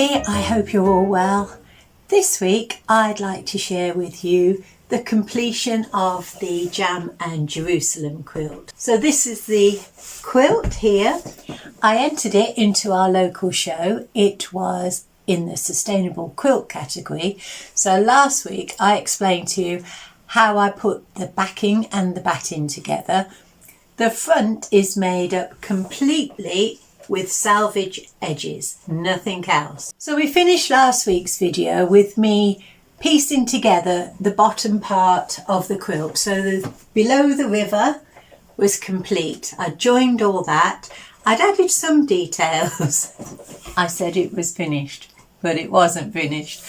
Hey, I hope you're all well. This week I'd like to share with you the completion of the Jam and Jerusalem quilt. So this is the quilt here. I entered it into our local show. It was in the sustainable quilt category. So last week I explained to you how I put the backing and the batting together. The front is made up completely with Selvedge edges, nothing else. So we finished last week's video with me piecing together the bottom part of the quilt. So below the river was complete. I joined all that. I'd added some details. I said it was finished, but it wasn't finished.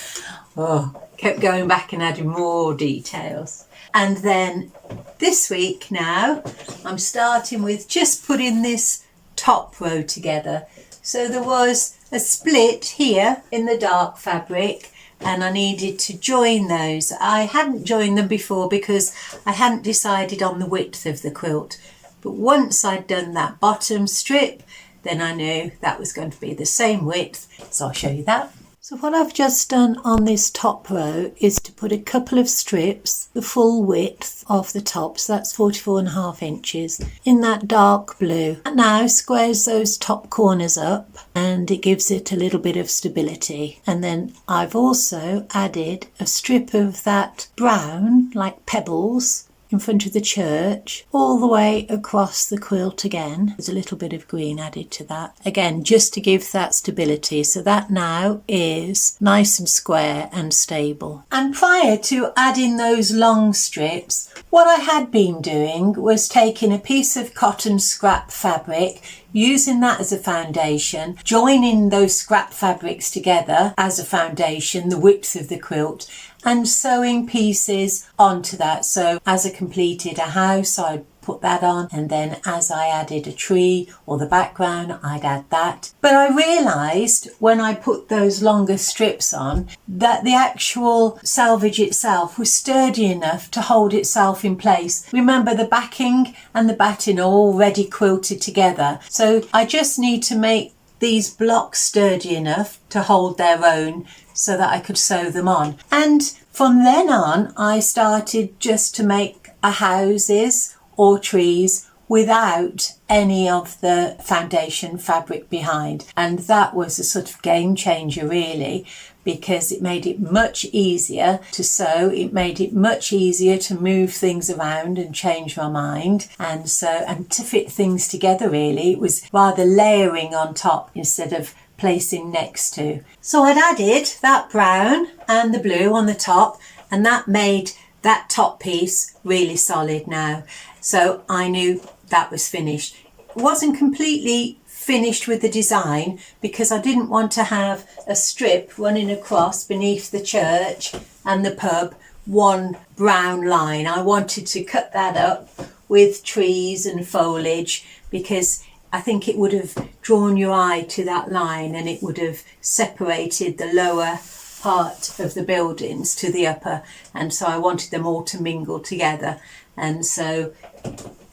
Kept going back and adding more details. And then this week now, I'm starting with just putting this top row together. So there was a split here in the dark fabric and I needed to join those. I hadn't joined them before because I hadn't decided on the width of the quilt. But once I'd done that bottom strip, then I knew that was going to be the same width. So I'll show you that. So what I've just done on this top row is to put a couple of strips, the full width of the top, so that's 44.5 inches, in that dark blue. That now squares those top corners up and it gives it a little bit of stability. And then I've also added a strip of that brown, like pebbles, in front of the church, all the way across the quilt again. There's a little bit of green added to that. Again, just to give that stability. So that now is nice and square and stable. And prior to adding those long strips, what I had been doing was taking a piece of cotton scrap fabric, using that as a foundation, joining those scrap fabrics together as a foundation, the width of the quilt, and sewing pieces onto that. So as I completed a house, I'd put that on, and then as I added a tree or the background, I'd add that. But I realised when I put those longer strips on that the actual selvage itself was sturdy enough to hold itself in place. Remember, the backing and the batting are already quilted together, so I just need to make these blocks sturdy enough to hold their own so that I could sew them on. And from then on, I started just to make houses or trees without any of the foundation fabric behind. And that was a sort of game changer really, because it made it much easier to sew. It made it much easier to move things around and change my mind. And to fit things together really, it was rather layering on top instead of placing next to. So I'd added that brown and the blue on the top, and that made that top piece really solid now. So I knew that was finished. It wasn't completely finished with the design because I didn't want to have a strip running across beneath the church and the pub, one brown line. I wanted to cut that up with trees and foliage because I think it would have drawn your eye to that line and it would have separated the lower part of the buildings to the upper, and so I wanted them all to mingle together. And so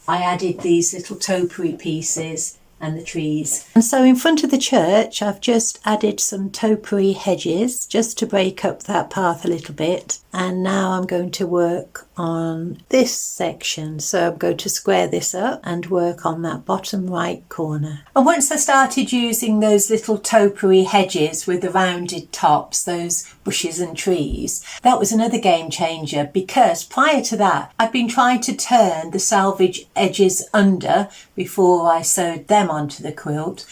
I added these little topiary pieces and the trees. And so in front of the church I've just added some topiary hedges just to break up that path a little bit. And now I'm going to work on this section. So I'm going to square this up and work on that bottom right corner. And once I started using those little topiary hedges with the rounded tops, those bushes and trees, that was another game changer, because prior to that I'd been trying to turn the selvage edges under before I sewed them onto the quilt.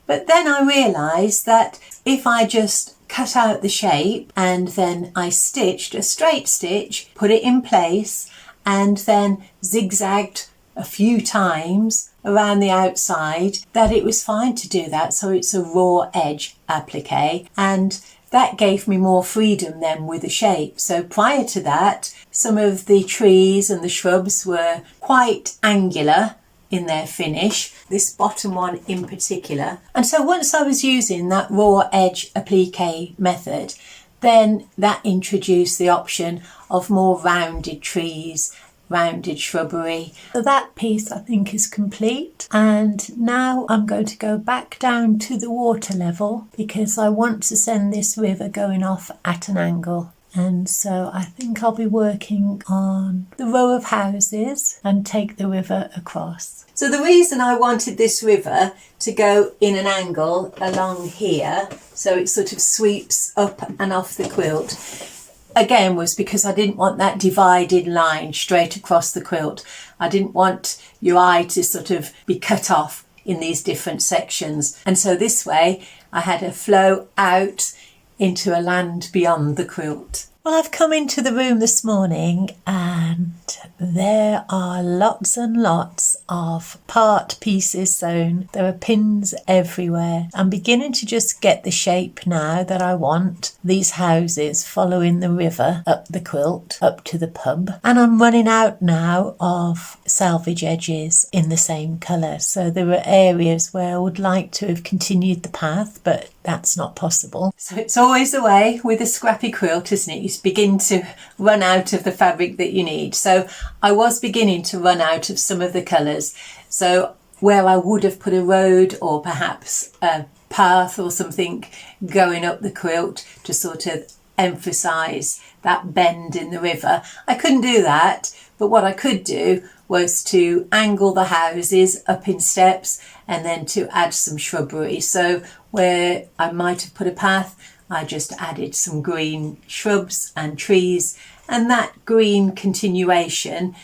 But then I realised that if I just cut out the shape and then I stitched a straight stitch, put it in place, and then zigzagged a few times around the outside, that it was fine to do that. So it's a raw edge appliqué, and that gave me more freedom then with the shape. So prior to that, some of the trees and the shrubs were quite angular in their finish, this bottom one in particular. And so once I was using that raw edge appliqué method, then that introduced the option of more rounded trees, rounded shrubbery. So that piece I think is complete, and now I'm going to go back down to the water level because I want to send this river going off at an angle. And so I think I'll be working on the row of houses and take the river across. So the reason I wanted this river to go in an angle along here, so it sort of sweeps up and off the quilt, again was because I didn't want that divided line straight across the quilt. I didn't want your eye to sort of be cut off in these different sections. And so this way I had a flow out into a land beyond the quilt. Well, I've come into the room this morning and there are lots and lots of part pieces sewn. There are pins everywhere. I'm beginning to just get the shape now that I want. These houses following the river up the quilt, up to the pub. And I'm running out now of selvage edges in the same colour. So there are areas where I would like to have continued the path, but that's not possible. So it's always the way with a scrappy quilt, isn't it? You begin to run out of the fabric that you need. So I was beginning to run out of some of the colours. So where I would have put a road or perhaps a path or something going up the quilt to sort of emphasise that bend in the river, I couldn't do that. But what I could do was to angle the houses up in steps and then to add some shrubbery. So where I might have put a path, I just added some green shrubs and trees, and that green continuation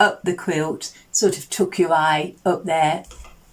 up the quilt sort of took your eye up there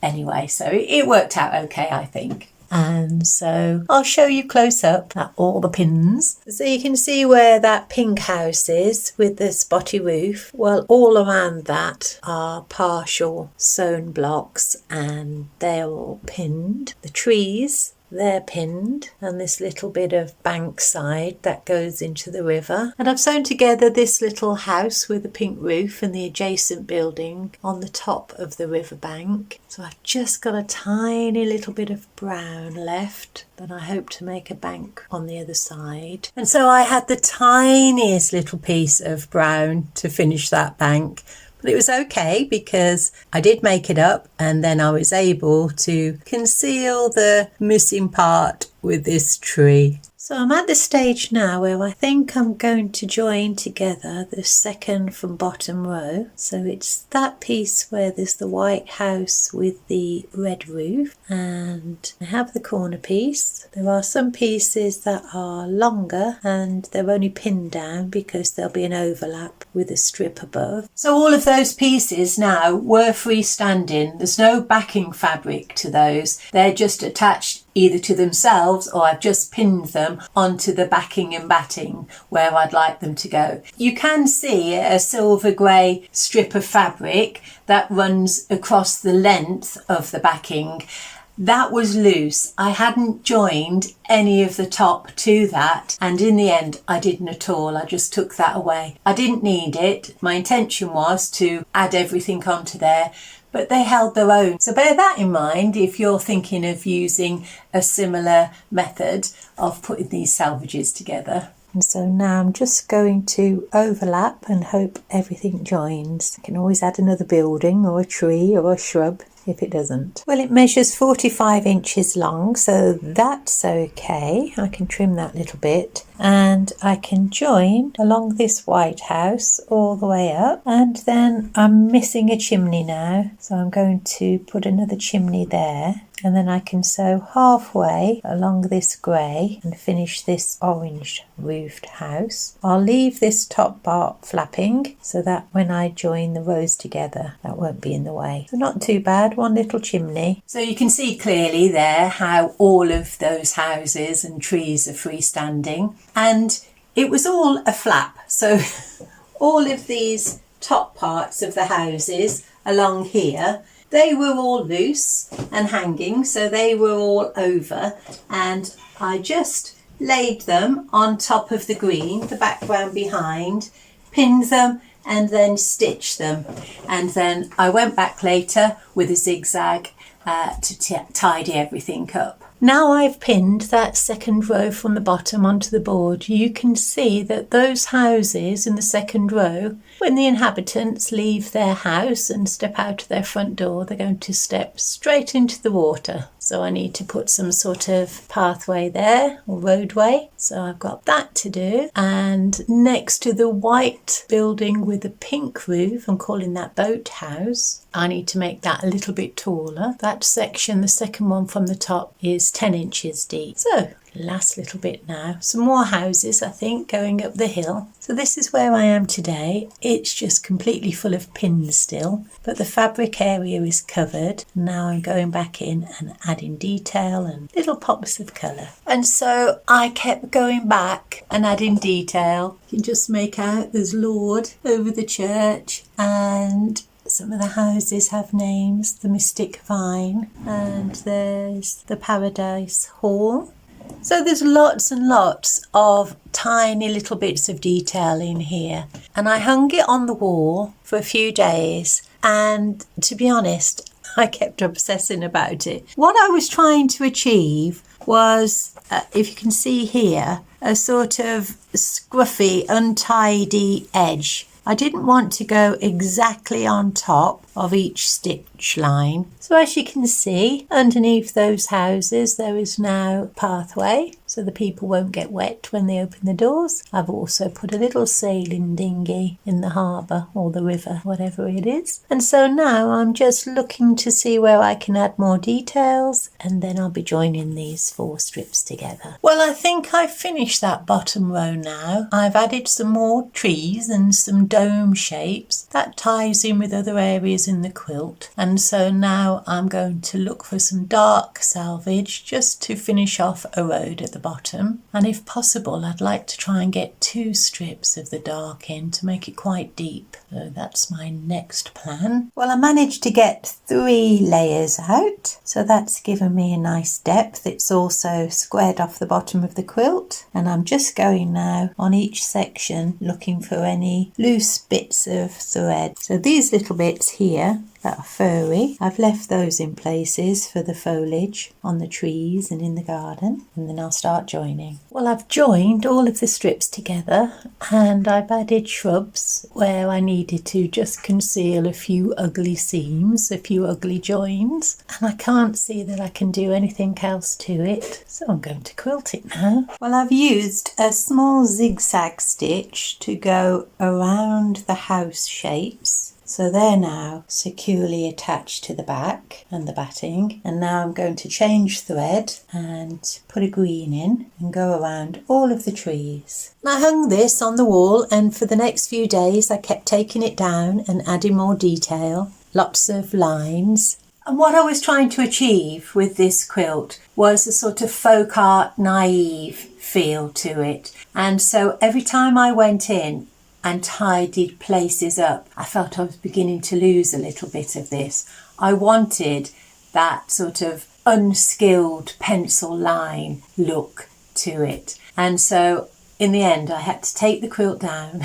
anyway. So it worked out okay, I think. And so I'll show you close up at all the pins. So you can see where that pink house is with the spotty roof. Well, all around that are partial sewn blocks and they're all pinned. The trees, they're pinned, and this little bit of bank side that goes into the river. And I've sewn together this little house with a pink roof and the adjacent building on the top of the river bank. So I've just got a tiny little bit of brown left, but I hope to make a bank on the other side. And so I had the tiniest little piece of brown to finish that bank. But it was okay because I did make it up, and then I was able to conceal the missing part with this tree. So I'm at the stage now where I think I'm going to join together the second from bottom row. So it's that piece where there's the white house with the red roof, and I have the corner piece. There are some pieces that are longer and they're only pinned down because there'll be an overlap with a strip above. So all of those pieces now were freestanding. There's no backing fabric to those. They're just attached either to themselves, or I've just pinned them onto the backing and batting where I'd like them to go. You can see a silver grey strip of fabric that runs across the length of the backing. That was loose. I hadn't joined any of the top to that, and in the end I didn't at all. I just took that away. I didn't need it. My intention was to add everything onto there, but they held their own. So bear that in mind if you're thinking of using a similar method of putting these selvages together. And so now I'm just going to overlap and hope everything joins. I can always add another building or a tree or a shrub if it doesn't. Well, it measures 45 inches long, so that's okay. I can trim that little bit, and I can join along this white house all the way up. And then I'm missing a chimney now, so I'm going to put another chimney there, and then I can sew halfway along this grey and finish this orange roofed house. I'll leave this top part flapping so that when I join the rows together that won't be in the way. So not too bad, one little chimney. So you can see clearly there how all of those houses and trees are freestanding, and it was all a flap. So all of these top parts of the houses along here, they were all loose and hanging, so they were all over, and I just laid them on top of the green, the background behind, pinned them and then stitched them, and then I went back later with a zigzag to tidy everything up. now I've pinned that second row from the bottom onto the board, you can see that those houses in the second row, when the inhabitants leave their house and step out of their front door, they're going to step straight into the water. So I need to put some sort of pathway there, or roadway. So I've got that to do. And next to the white building with a pink roof, I'm calling that boathouse, I need to make that a little bit taller. That section, the second one from the top, is 10 inches deep. So last little bit now. Some more houses, I think, going up the hill. So this is where I am today. It's just completely full of pins still, but the fabric area is covered. Now I'm going back in and adding detail and little pops of colour. And so I kept going back and adding detail. You can just make out there's Lord over the church, and some of the houses have names, the Mystic Vine, and there's the Paradise Hall. So there's lots and lots of tiny little bits of detail in here. And I hung it on the wall for a few days. And to be honest, I kept obsessing about it. What I was trying to achieve was, if you can see here, a sort of scruffy, untidy edge. I didn't want to go exactly on top of each stitch line. So as you can see, underneath those houses there is now a pathway, so the people won't get wet when they open the doors. I've also put a little sailing dinghy in the harbour or the river, whatever it is. And so now I'm just looking to see where I can add more details, and then I'll be joining these 4 strips together. Well, I think I've finished that bottom row now. I've added some more trees and some dome shapes. That ties in with other areas in the quilt. And so now I'm going to look for some dark selvage just to finish off a road at the bottom. And if possible, I'd like to try and get 2 strips of the dark in to make it quite deep. So that's my next plan. Well, I managed to get 3 layers out. So that's given me a nice depth. It's also squared off the bottom of the quilt. And I'm just going now on each section looking for any loose bits of thread. So these little bits here that are furry, I've left those in places for the foliage on the trees and in the garden, and then I'll start joining. Well, I've joined all of the strips together and I've added shrubs where I needed to just conceal a few ugly seams, a few ugly joins, and I can't see that I can do anything else to it, so I'm going to quilt it now. Well, I've used a small zigzag stitch to go around the house shapes. So they're now securely attached to the back and the batting. And now I'm going to change thread and put a green in and go around all of the trees. And I hung this on the wall, and for the next few days I kept taking it down and adding more detail, lots of lines. And what I was trying to achieve with this quilt was a sort of folk art naive feel to it. And so every time I went in and tidied places up, I felt I was beginning to lose a little bit of this. I wanted that sort of unskilled pencil line look to it. And so in the end, I had to take the quilt down.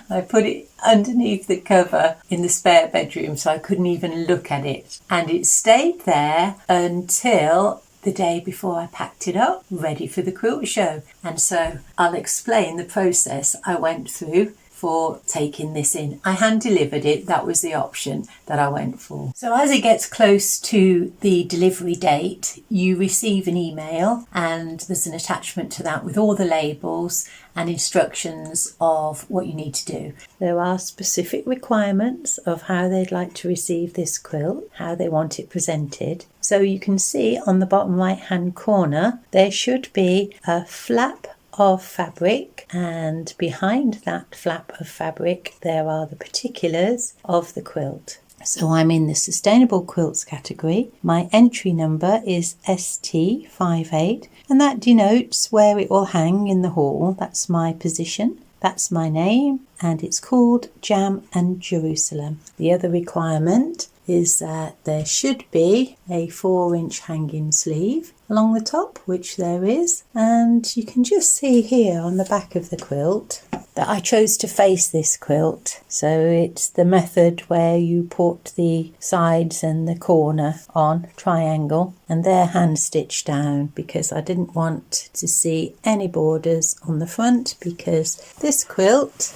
I put it underneath the cover in the spare bedroom so I couldn't even look at it. And it stayed there until the day before I packed it up, ready for the quilt show. And so I'll explain the process I went through for taking this in. I hand delivered it, that was the option that I went for. So as it gets close to the delivery date, you receive an email, and there's an attachment to that with all the labels and instructions of what you need to do. There are specific requirements of how they'd like to receive this quilt, how they want it presented. So you can see on the bottom right hand corner there should be a flap of fabric, and behind that flap of fabric there are the particulars of the quilt. So I'm in the Sustainable Quilts category. My entry number is ST58, and that denotes where it will hang in the hall. That's my position. That's my name, and it's called Jam and Jerusalem. The other requirement is that there should be a 4-inch hanging sleeve along the top, which there is, and you can just see here on the back of the quilt that I chose to face this quilt. So it's the method where you put the sides and the corner on, triangle, and they're hand stitched down because I didn't want to see any borders on the front, because this quilt,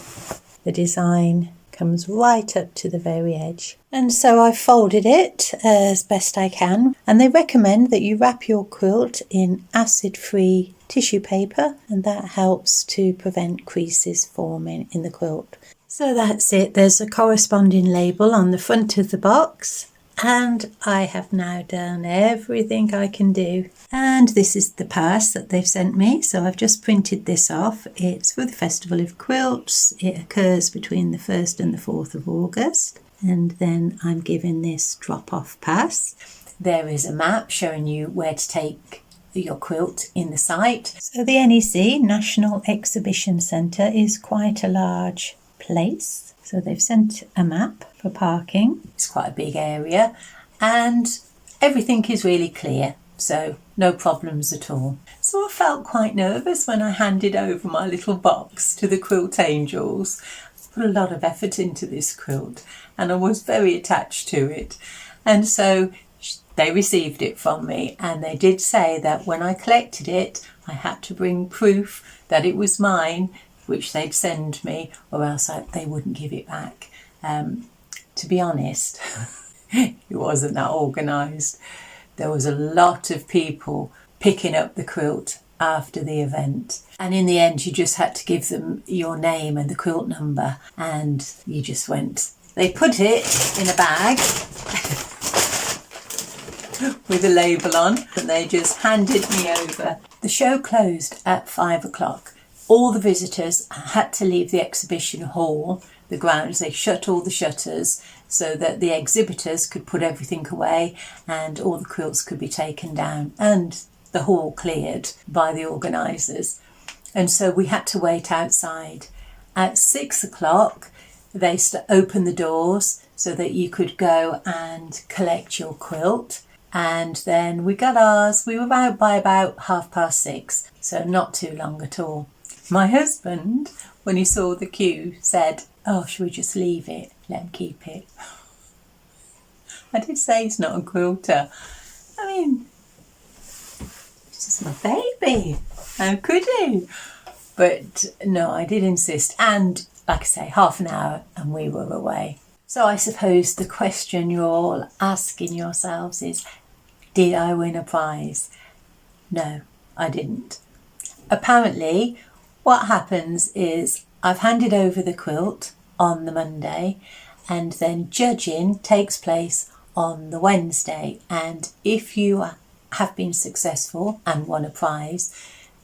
the design comes right up to the very edge. And so I folded it as best I can, and they recommend that you wrap your quilt in acid-free tissue paper, and that helps to prevent creases forming in the quilt. So that's it. There's a corresponding label on the front of the box, and I have now done everything I can do. And this is the pass that they've sent me, so I've just printed this off. It's for the Festival of Quilts. It occurs between the 1st and the 4th of August, and then I'm given this drop-off pass. There is a map showing you where to take your quilt in the site. So the NEC, National Exhibition Centre, is quite a large place. So they've sent a map for parking. It's quite a big area, and everything is really clear, so no problems at all. So I felt quite nervous when I handed over my little box to the Quilt Angels. I put a lot of effort into this quilt, and I was very attached to it. And so they received it from me, and they did say that when I collected it, I had to bring proof that it was mine, which they'd send me, or else they wouldn't give it back. To be honest, it wasn't that organised. There was a lot of people picking up the quilt after the event, and in the end you just had to give them your name and the quilt number, and you just went. They put it in a bag with a label on, and they just handed me over. The show closed at 5 o'clock. All the visitors had to leave the exhibition hall, the grounds. They shut all the shutters so that the exhibitors could put everything away and all the quilts could be taken down, and the hall cleared by the organisers. And so we had to wait outside. At 6 o'clock, they opened the doors so that you could go and collect your quilt. And then we got ours. We were out by about 6:30, so not too long at all. My husband, when he saw the queue, said, "Oh, should we just leave it? Let him keep it." I did say he's not a quilter. I mean, it's just my baby. How could he? But no, I did insist. And like I say, half an hour and we were away. So I suppose the question you're all asking yourselves is, did I win a prize? No, I didn't. Apparently, what happens is I've handed over the quilt on the Monday, and then judging takes place on the Wednesday. And if you have been successful and won a prize,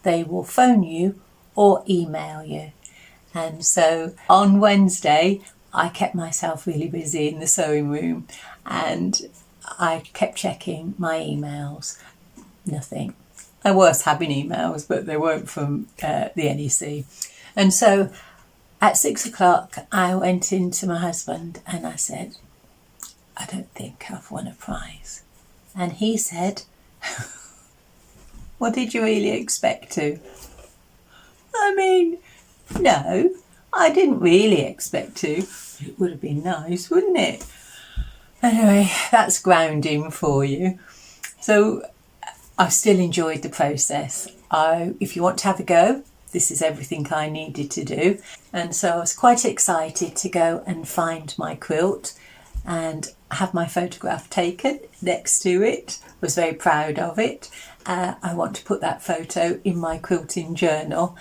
they will phone you or email you. And so on Wednesday, I kept myself really busy in the sewing room, and I kept checking my emails. Nothing. I was having emails, but they weren't from the NEC. And so at 6 o'clock, I went into my husband and I said, "I don't think I've won a prize." And he said, "What did you really expect to?" I mean, no, I didn't really expect to. It would have been nice, wouldn't it? Anyway, that's grounding for you. So I've still enjoyed the process. If you want to have a go, this is everything I needed to do. And so I was quite excited to go and find my quilt and have my photograph taken next to it. I was very proud of it. I want to put that photo in my quilting journal.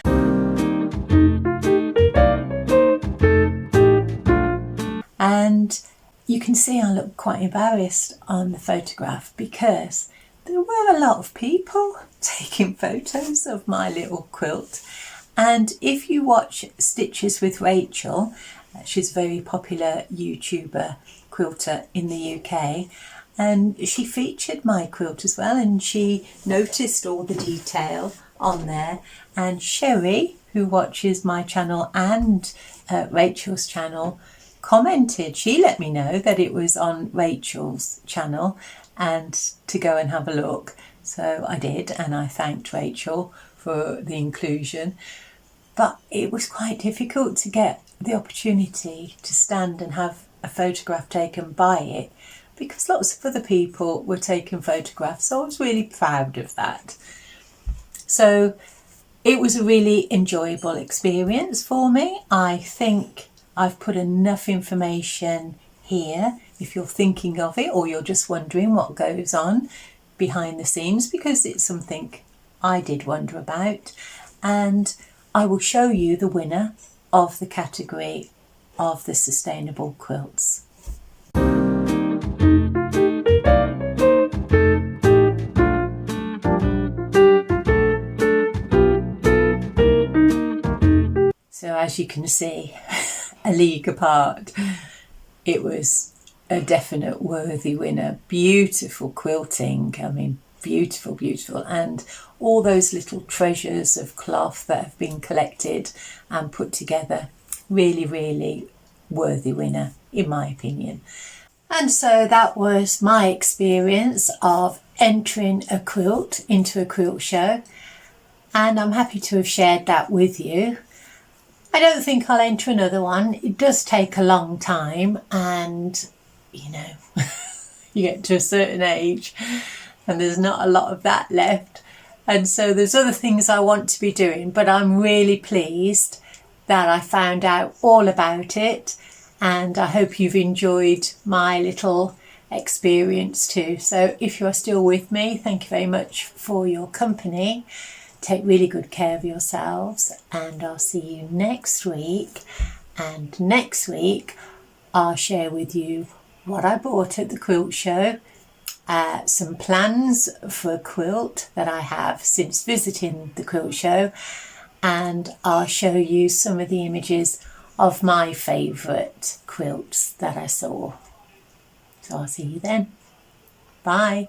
And you can see I look quite embarrassed on the photograph because there were a lot of people taking photos of my little quilt. And if you watch Stitches with Rachel, she's a very popular YouTuber quilter in the UK, and she featured my quilt as well, and she noticed all the detail on there. And Sherry, who watches my channel and Rachel's channel, commented. She let me know that it was on Rachel's channel and to go and have a look. So I did, and I thanked Rachel for the inclusion. but it was quite difficult to get the opportunity to stand and have a photograph taken by it, because lots of other people were taking photographs, so I was really proud of that. So it was a really enjoyable experience for me. I think I've put enough information here if you're thinking of it, or you're just wondering what goes on behind the scenes, because it's something I did wonder about. And I will show you the winner of the category of the sustainable quilts. So as you can see, a league apart, it was a definite worthy winner. Beautiful quilting, I mean, beautiful, beautiful. And all those little treasures of cloth that have been collected and put together, really, really worthy winner, in my opinion. And so that was my experience of entering a quilt into a quilt show. And I'm happy to have shared that with you. I don't think I'll enter another one. It does take a long time, and you know, you get to a certain age and there's not a lot of that left. And so there's other things I want to be doing, but I'm really pleased that I found out all about it, and I hope you've enjoyed my little experience too. So if you are still with me, thank you very much for your company. Take really good care of yourselves, and I'll see you next week. And next week I'll share with you what I bought at the quilt show, some plans for a quilt that I have since visiting the quilt show, and I'll show you some of the images of my favourite quilts that I saw. So I'll see you then. Bye.